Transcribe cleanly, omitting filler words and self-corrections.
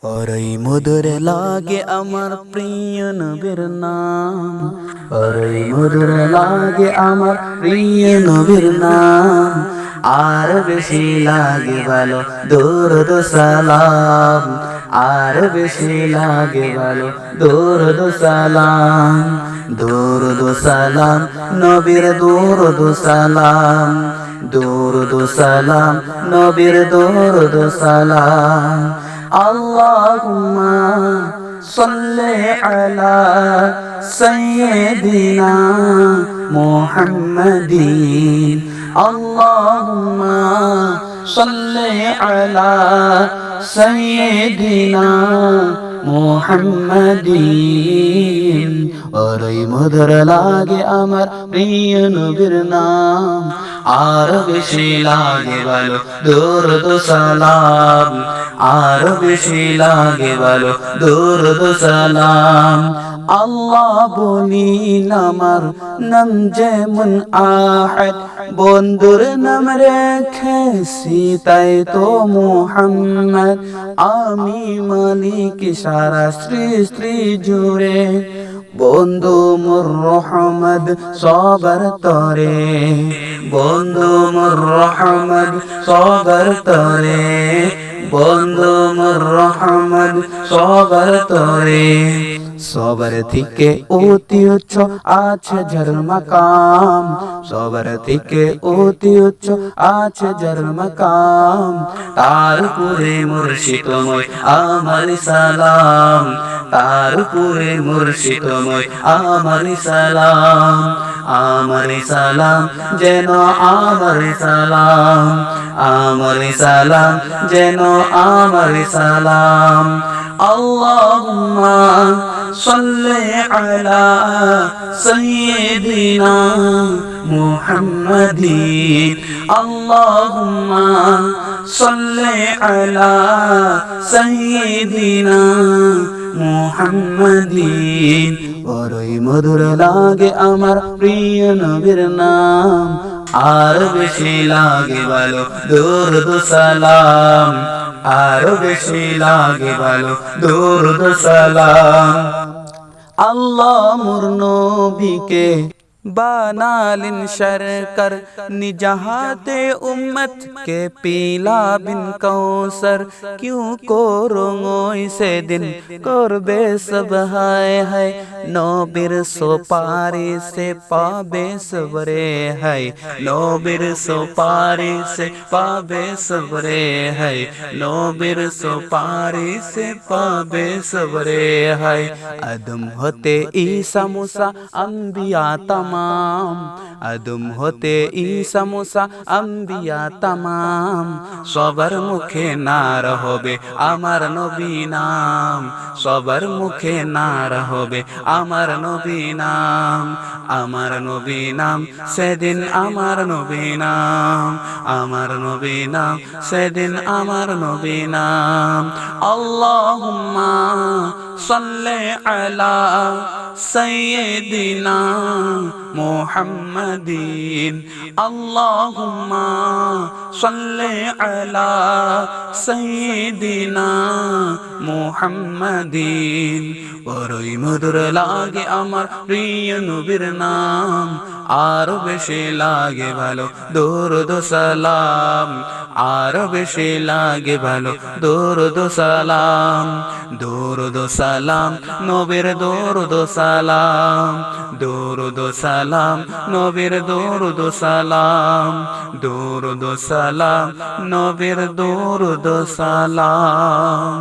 ওরই মধুর লাগে আমার প্রিয় নবীর নাম, ওরই মধুর লাগে আমার প্রিয় নবীর নাম। আর বেশি লাগে ভালো দরুদ সালাম, আর বেশি লাগে ভালো দরুদ সালাম। দরুদ সালাম নবীর দরুদ সালাম, দরুদ সালাম নবীর দরুদ সালাম। আল্লাহুম্মা সাল্লি আলা সাইয়্যিদিনা মুহাম্মাদিন, আল্লাহুম্মা সাল্লি আলা সাইয়্যিদিনা মুহাম্মাদিন। ওরই মধুর লাগে আমার প্রিয় নবীর নাম, আর বেশি লাগে ভালো দরুদ সালাম, আর বেশি লাগে ভালো দরুদ সালাম। আল্লাহ বলিন আমার নাম যেমন আহাদ, বন্ধুর নাম রেখেছি তাই তো মুহাম্মদ। আমি মালিক সারা সৃষ্টি জুড়ে, বন্ধু মোর রহমত সবার তরে, বন্ধু মোর রহমত সবার তরে, বন্ধু মোর রহমত সবার তরে। সবার থেকে অতি উচ্চ আছে যার মাকাম, সবার থেকে অতি উচ্চ আছে যার মাকাম। তার উপরে মুর্শিদময় আমার সালাম, তার উপরে মুর্শিদময় আমার সালাম। আমার সালাম যেন আমার সালাম, আমার সালাম যেন আমার সালাম। আল্লাহুম্মা সাল্লি আলা সাইয়্যিদিনা মুহাম্মাদিন, আল্লাহুম্মা সাল্লি আলা সাইয়্যিদিনা মুহাম্মাদিন। বড়ই মধুর লাগে আমার প্রিয় নবীর নাম, আর বেশি লাগে ভালো দরুদ সালাম, আর বেশি লাগে ভালো দরুদ সালাম। আল্লাহ মোর নবীকে বানালিন সরকার, নিজাহাতে উম্মত के पीला बिन कौसर। क्यों कोरोंगोई से दिन करबे सब हाय हाय, नबीर सोपारी से पाबे सबरे हाय, नबीर सोपारी से पाबे सबरे हाय, नबीर सोपारी से पाबे सबरे हाय। आदम होते ईसा मूसा अंबिया तमाम, आदम होते ईसा मूसा अंबिया तमाम। সবার মুখে নার হবে আমার নবী নাম, সবার মুখে নার হবে আমার নবী নাম, আমার নবী নাম সেদিন আমার নবী নাম, আমার নবী নাম সেদিন আমার নবী নাম। আল্লাহুম্মা সাল্লি আলা সাইয়্যিদিনা মুহাম্মাদিন, আল্লাহুম্মা সাল্লি আলা সাইয়্যিদিনা মুহাম্মাদিন। বড়ই মধুর লাগে আমার প্রিয় নবীর নাম, আর বেশি লাগে ভালো দরুদ সালাম, আর বেশি লাগে ভালো দরুদ সালাম। দরুদ সালাম নবীর দরুদ সালাম, দরুদ সালাম নবীর দরুদ সালাম, দরুদ সালাম নবীর দরুদ সালাম।